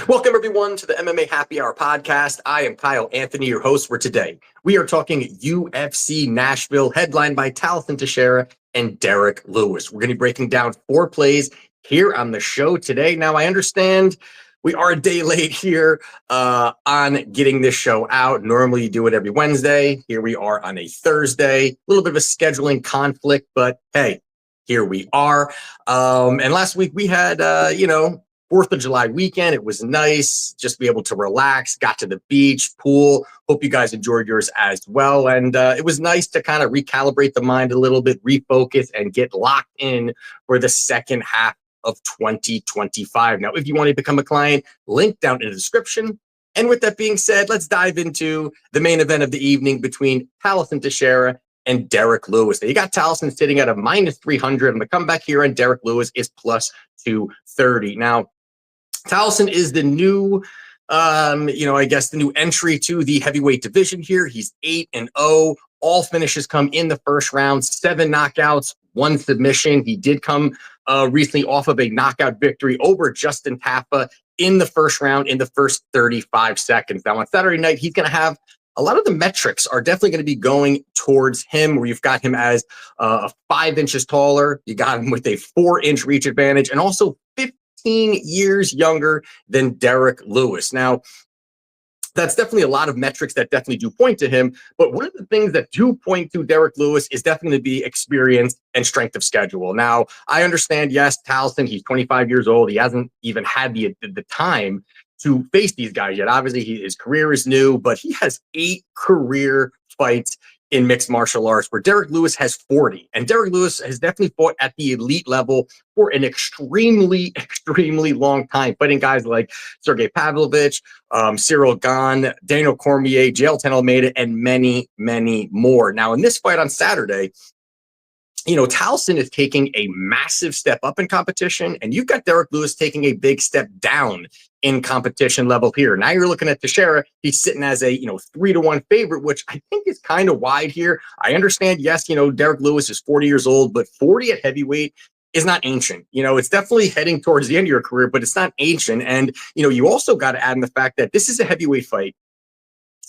Welcome, everyone, to the MMA Happy Hour podcast. I am Kyle Anthony, your host for today. We are talking UFC Nashville, headlined by Talison and Derek Lewis. We're going to be breaking down 4 plays here on the show today. Now, I understand we are a day late here on getting this show out. Normally, you do it every Wednesday. Here we are on a Thursday. A little bit of a scheduling conflict, but hey, here we are. And last week we had, 4th of July weekend. It was nice just to be able to relax, got to the beach, pool. Hope you guys enjoyed yours as well. And it was nice to kind of recalibrate the mind a little bit, refocus, and get locked in for the second half of 2025. Now, if you want to become a client, link down in the description. And with that being said, let's dive into the main event of the evening between Talison and Derek Lewis. Now, you got Talison sitting at a minus 300 on the comeback here, and Derek Lewis is plus 230. Now, Talison is the new, the new entry to the heavyweight division here. He's 8-0. All finishes come in the first round, 7 knockouts, 1 submission. He did come recently off of a knockout victory over Justin Tafa in the first round in the first 35 seconds. Now, on Saturday night, he's going to have a lot of the metrics are definitely going to be going towards him, where you've got him as 5 inches taller. You got him with a 4-inch reach advantage, and also 15 years younger than Derek Lewis. Now, that's definitely a lot of metrics that definitely do point to him. But one of the things that do point to Derek Lewis is definitely to be experience and strength of schedule. Now, I understand, yes, Talison, he's 25 years old. He hasn't even had the time to face these guys yet. Obviously, his career is new, but he has 8 career fights in mixed martial arts, where Derek Lewis has 40. And Derek Lewis has definitely fought at the elite level for an extremely, extremely long time, fighting guys like Sergey Pavlovich, Cyril Gane, Daniel Cormier, Jailton Almeida, and many, many more. Now, in this fight on Saturday, Talison is taking a massive step up in competition, and you've got Derek Lewis taking a big step down in competition level here. Now you're looking at Teixeira. He's sitting as a 3-1 favorite, which I think is kind of wide here. I understand, yes, Derek Lewis is 40 years old, but 40 at heavyweight is not ancient. It's definitely heading towards the end of your career, but it's not ancient. And you also got to add in the fact that this is a heavyweight fight,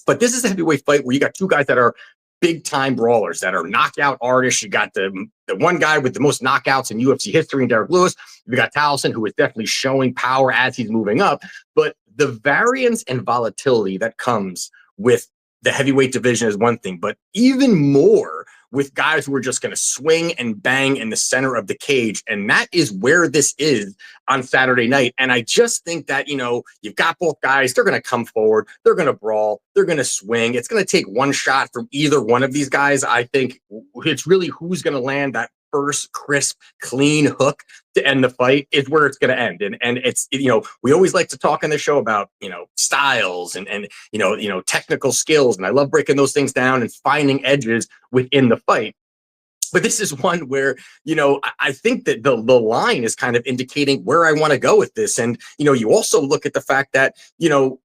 but this is a heavyweight fight where you got 2 guys that are big time brawlers, that are knockout artists. You got the one guy with the most knockouts in UFC history in Derek Lewis. You got Talison, who is definitely showing power as he's moving up. But the variance and volatility that comes with the heavyweight division is one thing, but even more with guys who are just going to swing and bang in the center of the cage. And that is where this is on Saturday night. And I just think that, you've got both guys. They're going to come forward. They're going to brawl. They're going to swing. It's going to take one shot from either one of these guys. I think it's really who's going to land that first crisp, clean hook to end the fight is where it's going to end. And it's, we always like to talk on the show about, styles and technical skills. And I love breaking those things down and finding edges within the fight. But this is one where, I think that the line is kind of indicating where I want to go with this. And, you also look at the fact that, you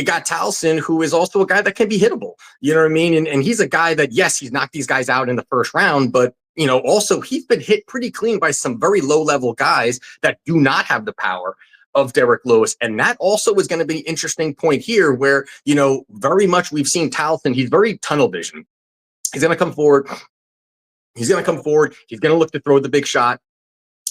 got Talison, who is also a guy that can be hittable. You know what I mean? And he's a guy that, yes, he's knocked these guys out in the first round, but also he's been hit pretty clean by some very low-level guys that do not have the power of Derek Lewis. And that also is going to be an interesting point here where, very much we've seen Talison, he's very tunnel vision. He's going to come forward. He's going to look to throw the big shot.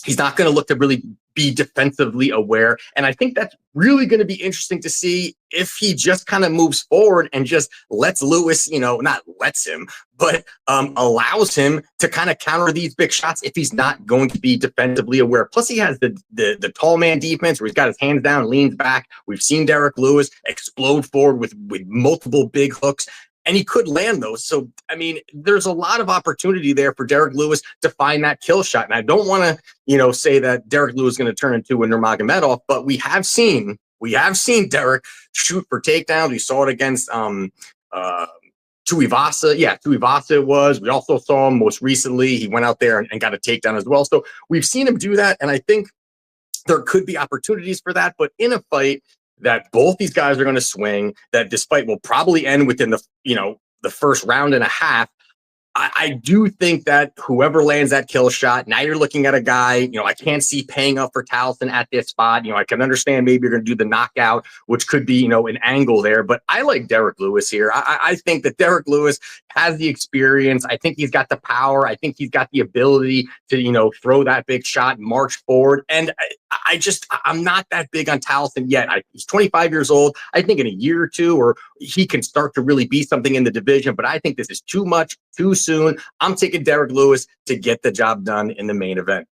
He's not going to look to really be defensively aware. And I think that's really going to be interesting to see if he just kind of moves forward and just lets Lewis, not lets him, but allows him to kind of counter these big shots if he's not going to be defensively aware. Plus, he has the tall man defense where he's got his hands down, leans back. We've seen Derek Lewis explode forward with multiple big hooks. And he could land those. So, I mean, there's a lot of opportunity there for Derek Lewis to find that kill shot. And I don't want to, say that Derek Lewis is going to turn into a Nurmagomedov, but we have seen Derek shoot for takedowns. We saw it against Tuivasa. Yeah, Tuivasa it was. We also saw him most recently. He went out there and got a takedown as well. So we've seen him do that. And I think there could be opportunities for that. But in a fight that both these guys are going to swing, that this fight will probably end within the first round and a half, I do think that whoever lands that kill shot, now you're looking at a guy, I can't see paying up for Talison at this spot. I can understand maybe you're going to do the knockout, which could be, an angle there. But I like Derek Lewis here. I think that Derek Lewis has the experience. I think he's got the power. I think he's got the ability to, throw that big shot, march forward. And I'm not that big on Talison yet. He's 25 years old. I think in a year or two, or he can start to really be something in the division. But I think this is too much, too soon. I'm taking Derek Lewis to get the job done in the main event.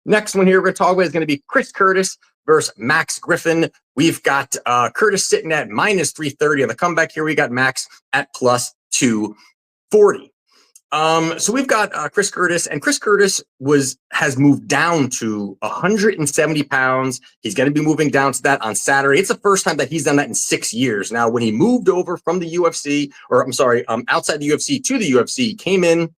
Next one here we're going to talk about is going to be Chris Curtis versus Max Griffin. We've got Curtis sitting at minus 330 on the comeback here. We got Max at plus 240. So we've got Chris Curtis, and Chris Curtis has moved down to 170 pounds. He's going to be moving down to that on Saturday. It's the first time that he's done that in 6 years. Now, when he moved over from the UFC, outside the UFC to the UFC, he came in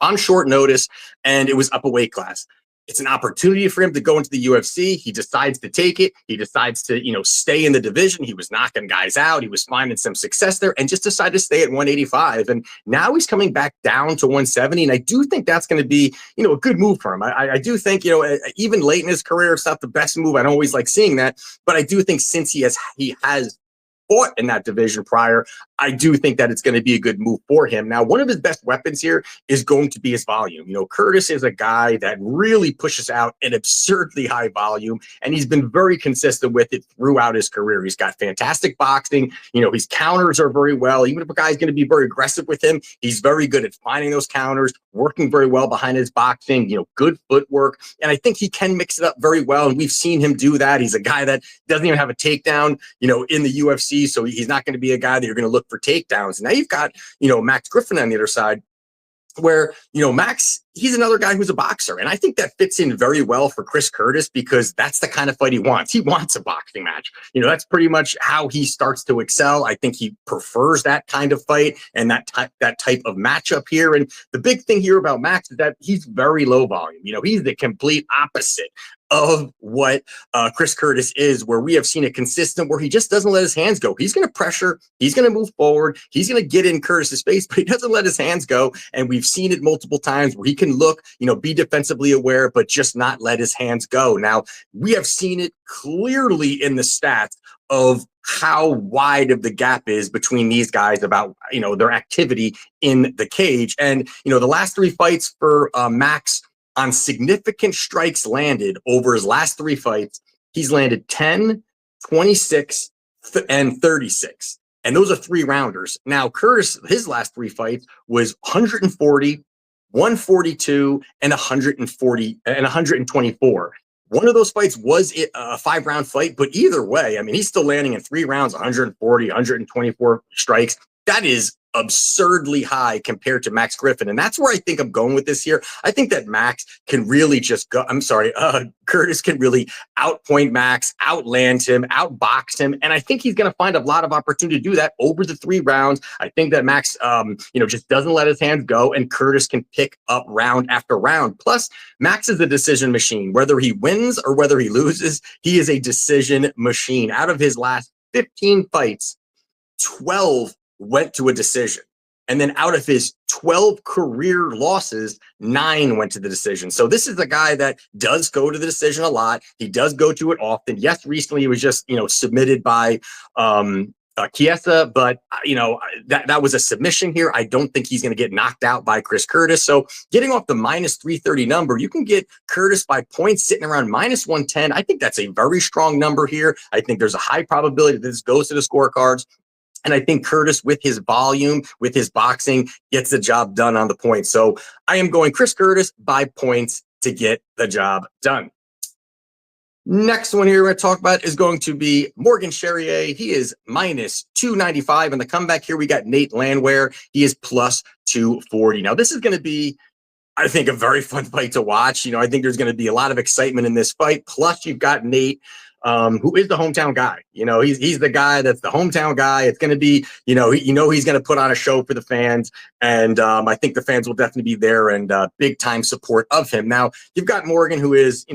on short notice, and it was up a weight class. It's an opportunity for him to go into the UFC. He decides to take it. He decides to, stay in the division. He was knocking guys out. He was finding some success there and just decided to stay at 185. And now he's coming back down to 170. And I do think that's going to be, a good move for him. I do think, even late in his career, it's not the best move. I don't always like seeing that. But I do think since he has fought in that division prior, I do think that it's going to be a good move for him. Now, one of his best weapons here is going to be his volume. Curtis is a guy that really pushes out an absurdly high volume, and he's been very consistent with it throughout his career. He's got fantastic boxing. His counters are very well. Even if a guy's going to be very aggressive with him, he's very good at finding those counters, working very well behind his boxing, good footwork. And I think he can mix it up very well. And we've seen him do that. He's a guy that doesn't even have a takedown, in the UFC. So he's not going to be a guy that you're going to look for takedowns. Now you've got, Max Griffin on the other side, where, Max, he's another guy who's a boxer. And I think that fits in very well for Chris Curtis because that's the kind of fight he wants. He wants a boxing match. That's pretty much how he starts to excel. I think he prefers that kind of fight and that type of matchup here. And the big thing here about Max is that he's very low volume. He's the complete opposite of what Chris Curtis is, where we have seen it consistent, where he just doesn't let his hands go. He's going to pressure. He's going to move forward. He's going to get in Curtis's face, but he doesn't let his hands go. And we've seen it multiple times where he can look, be defensively aware, but just not let his hands go. Now, we have seen it clearly in the stats of how wide of the gap is between these guys about, their activity in the cage. And, the last 3 fights for Max, on significant strikes landed over his last 3 fights, he's landed 10, 26, and 36. And those are 3-rounders. Now, Curtis, his last 3 fights was 140, 142, and 140 and 124. One of those fights was a 5-round fight, but either way, he's still landing in 3 rounds, 140, 124 strikes. That is absurdly high compared to Max Griffin. And that's where I think I'm going with this here. I think that Max can really Curtis can really outpoint Max, outland him, outbox him. And I think he's going to find a lot of opportunity to do that over the 3 rounds. I think that Max, just doesn't let his hands go, and Curtis can pick up round after round. Plus, Max is a decision machine. Whether he wins or whether he loses, he is a decision machine. Out of his last 15 fights, 12 went to a decision. And then out of his 12 career losses, 9 went to the decision. So this is a guy that does go to the decision a lot. He does go to it often. Yes, recently he was just, submitted by Chiesa, but that was a submission here. I don't think he's going to get knocked out by Chris Curtis. So getting off the minus 330 number, you can get Curtis by points sitting around minus 110. I think that's a very strong number here. I think there's a high probability that this goes to the scorecards. And I think Curtis, with his volume, with his boxing, gets the job done on the points. So I am going Chris Curtis by points to get the job done. Next one here we're going to talk about is going to be Morgan Charrier. He is minus 295. In the comeback here, we got Nate Lanfear. He is plus 240. Now, this is going to be, I think, a very fun fight to watch. I think there's going to be a lot of excitement in this fight. Plus, you've got Nate, who is the hometown guy. He's the guy that's the hometown guy. It's going to be, he's going to put on a show for the fans. And I think the fans will definitely be there and big time support of him. Now, you've got Morgan, who is,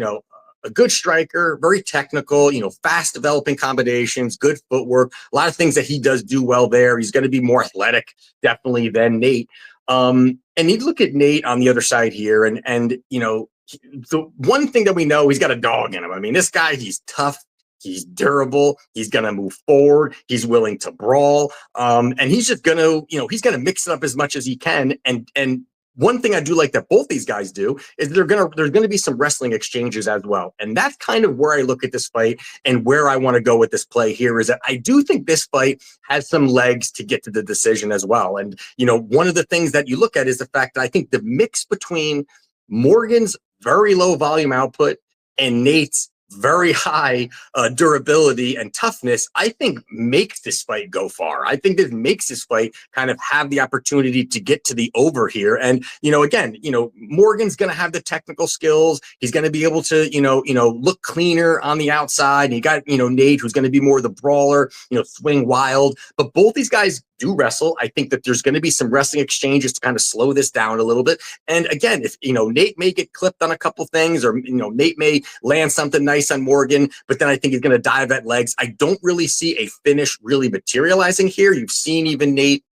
a good striker, very technical, fast developing combinations, good footwork, a lot of things that he does do well there. He's going to be more athletic, definitely, than Nate. And you look at Nate on the other side here, and the one thing that we know, he's got a dog in him. I mean, this guy, he's tough. He's durable. He's going to move forward. He's willing to brawl. And he's just going to, he's going to mix it up as much as he can. And one thing I do like that both these guys do is there's going to be some wrestling exchanges as well. And that's kind of where I look at this fight and where I want to go with this play here is that I do think this fight has some legs to get to the decision as well. And, one of the things that you look at is the fact that I think the mix between Morgan's very low volume output and Nate's very high durability and toughness, I think makes this fight go far. I think this makes this fight kind of have the opportunity to get to the over here. And, again, Morgan's going to have the technical skills. He's going to be able to, look cleaner on the outside. And you got, Nate, who's going to be more the brawler, swing wild. But both these guys do wrestle. I think that there's going to be some wrestling exchanges to kind of slow this down a little bit. And again, if, Nate may get clipped on a couple things or, Nate may land something nice on Morgan, but then I think he's going to dive at legs. I don't really see a finish really materializing here. You've seen even Nate.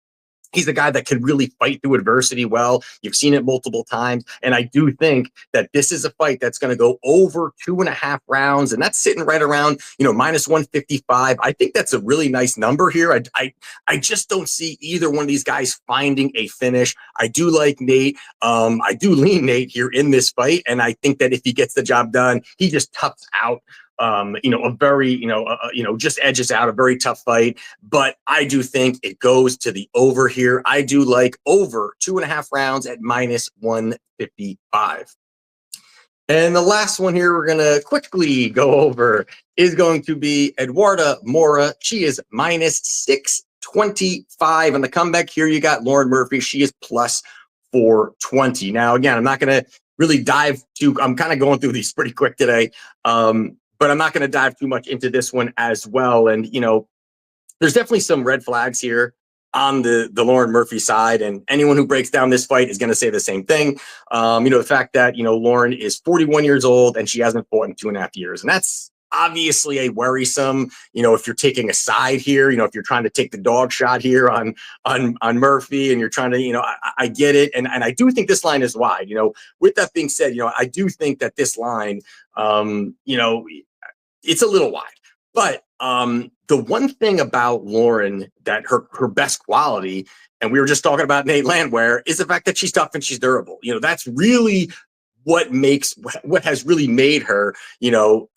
He's a guy that can really fight through adversity well. You've seen it multiple times. And I do think that this is a fight that's going to go over 2.5 rounds. And that's sitting right around, minus 155. I think that's a really nice number here. I just don't see either one of these guys finding a finish. I do like Nate. I do lean Nate here in this fight. And I think that if he gets the job done, he just toughs out a very, just edges out a very tough fight. But I do think it goes to the over here. I do like over 2.5 rounds at minus 155. And the last one here we're going to quickly go over is going to be Eduarda Mora. She is minus 625. On the comeback here, you got Lauren Murphy. She is plus 420. Now, again, I'm not going to really dive too, I'm kind of going through these pretty quick today. But I'm not going to dive too much into this one as well. And, there's definitely some red flags here on the Lauren Murphy side. And anyone who breaks down this fight is going to say the same thing. The fact that, Lauren is 41 years old and she hasn't fought in 2.5 years. And that's obviously a worrisome, if you're taking a side here, if you're trying to take the dog shot here on Murphy and you're trying to, I get it. And I do think this line is wide. With that being said, I do think that this line, it's a little wide. But the one thing about Lauren that her best quality, and we were just talking about Nate Landwehr, is the fact that she's tough and she's durable. That's really what has really made her,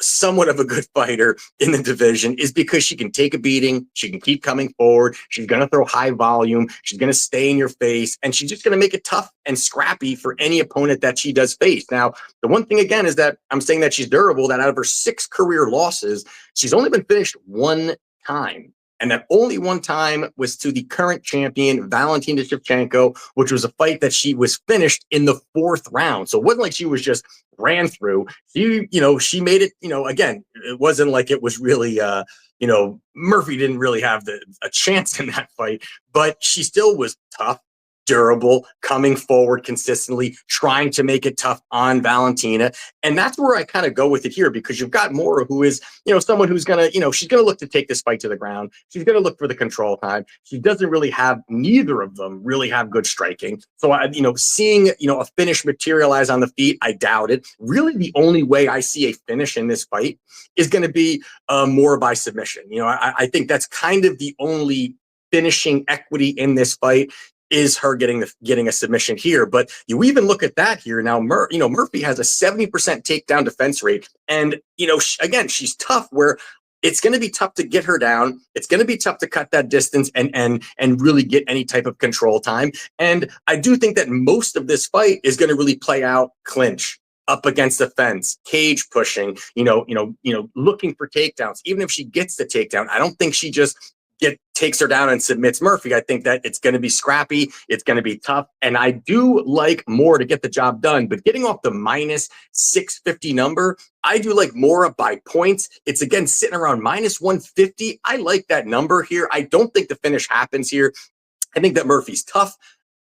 somewhat of a good fighter in the division is because she can take a beating. She can keep coming forward. She's going to throw high volume. She's going to stay in your face, and she's just going to make it tough and scrappy for any opponent that she does face. Now, the one thing again is that I'm saying that she's durable, that out of her 6 career losses, she's only been finished 1 time. And that only 1 time was to the current champion, Valentina Shevchenko, which was a fight that she was finished in the 4th round. So it wasn't like she was just ran through. She made it, again, it wasn't like it was really, Murphy didn't really have a chance in that fight, but she still was tough, durable, coming forward consistently, trying to make it tough on Valentina. And that's where I kind of go with it here, because you've got Mora, who is, someone who's going to, she's going to look to take this fight to the ground. She's going to look for the control time. She doesn't really have, neither of them really have good striking. So, seeing, a finish materialize on the feet, I doubt it. Really, the only way I see a finish in this fight is going to be more by submission. I think that's kind of the only finishing equity in this fight, is her getting a submission here. But you even look at that here now. Murphy has a 70% takedown defense rate, and again, she's tough. Where it's going to be tough to get her down. It's going to be tough to cut that distance and really get any type of control time. And I do think that most of this fight is going to really play out clinch, up against the fence, cage pushing. Looking for takedowns. Even if she gets the takedown, I don't think she just takes her down and submits Murphy. I think that it's going to be scrappy. It's going to be tough. And I do like Mora to get the job done, but getting off the minus 650 number, I do like Mora by points. It's again sitting around minus 150. I like that number here. I don't think the finish happens here. I think that Murphy's tough,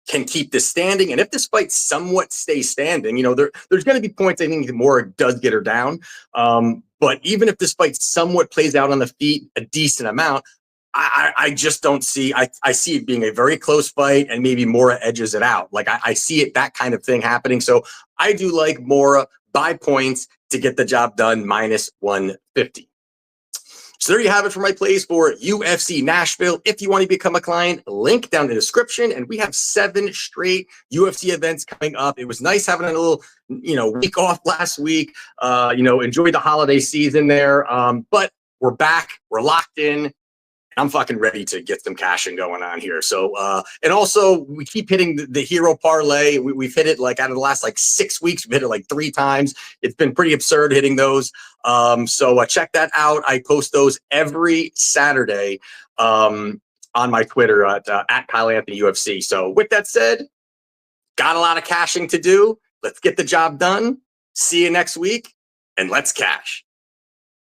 can keep this standing. And if this fight somewhat stays standing, there's going to be points I think Mora does get her down. But even if this fight somewhat plays out on the feet a decent amount, I just don't see. I see it being a very close fight, and maybe Mora edges it out. Like I see it, that kind of thing happening. So I do like Mora by points to get the job done, minus 150. So there you have it for my plays for UFC Nashville. If you want to become a client, link down in the description. And we have 7 straight UFC events coming up. It was nice having a little, week off last week. Enjoyed the holiday season there. But we're back. We're locked in. I'm fucking ready to get some cashing going on here. So, and also we keep hitting the hero parlay. We've hit it like out of the last 6 weeks. We've hit it like 3 times. It's been pretty absurd hitting those. So check that out. I post those every Saturday on my Twitter at Kyle Anthony UFC. So with that said, got a lot of cashing to do. Let's get the job done. See you next week, and let's cash.